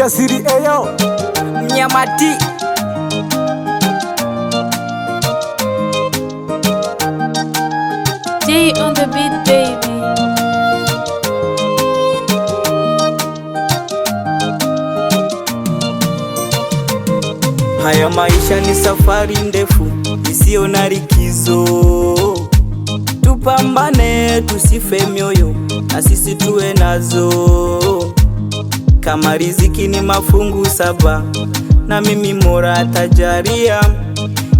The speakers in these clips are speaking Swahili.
Jasiri eyo Mnyamati. J on the beat, baby. Haya maisha ni safari ndefu isiyo na likizo, tupambane tusife mioyo na sisi tuwe nazo. Kama riziki ni mafungu 7 na mimi Mola atajalia.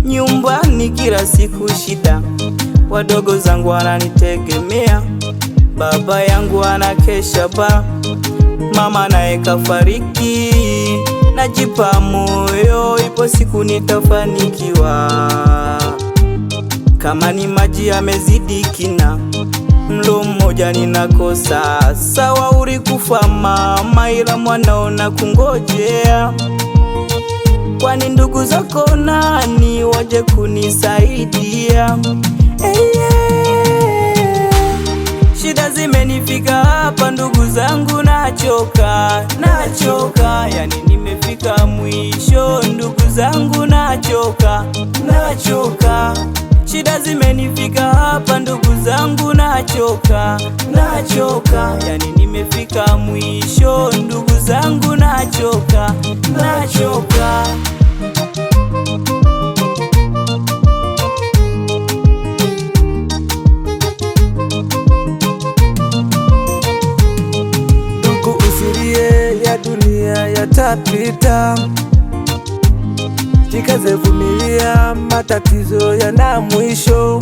Nyumbani kila siku shida, wadogo zangu wananitegemea. Baba yangu anakesha ba, mama naye kafariki. Najipa moyo, ipo siku nitafanikiwa. Kama ni maji yamezidi kina, mlo mmoja ninakosa. Sawa ulikufa mama, ila mwanao na kungojea. Kwani ndugu zako nani waje kunisaidia? Shida zimenifika hapa ndugu zangu, nachoka. Yani nimefika mwisho ndugu zangu, nachoka. Shida zimenifika hapa ndugu zangu, nachoka. Yani nimefika mwisho ndugu zangu, nachoka. ndugu, usilie, ya dunia yatapita. Jikaze, vumilia, matatizo yana mwisho.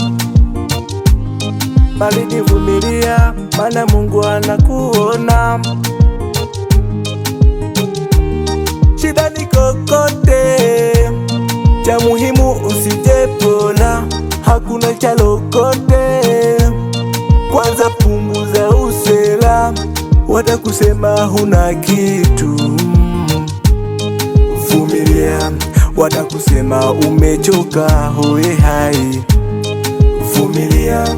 Bali nivumilia, maana Mungu anakuona. Shida ni kokote, cha muhimu usijepona. Hakuna cha lokote, kwanza punguza usela. Watakusema huna kitu, vumilia. Watakusema umechoka, hoe hai, vumilia.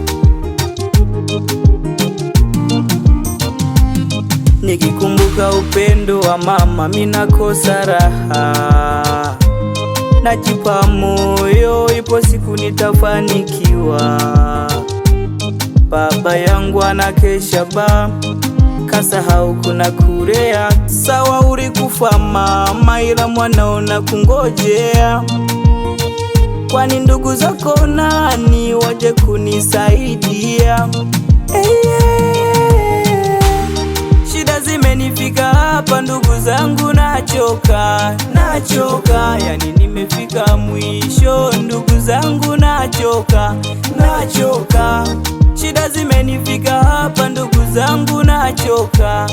Nikikumbuka upendo wa mama mina kosa raha. Najipa moyo, ipo siku nitafanikiwa. Baba yangu anakesha ba, kasahau kuna kurea. Sawa ulikufa mama, ila mwanao na kungojea. Kwani ndugu zako nani waje kunisaidia? Shida zimenifika hapa ndugu zangu, nachoka. Yani nimefika mwisho ndugu zangu, nachoka. Shida zimenifika hapa ndugu zangu, nachoka.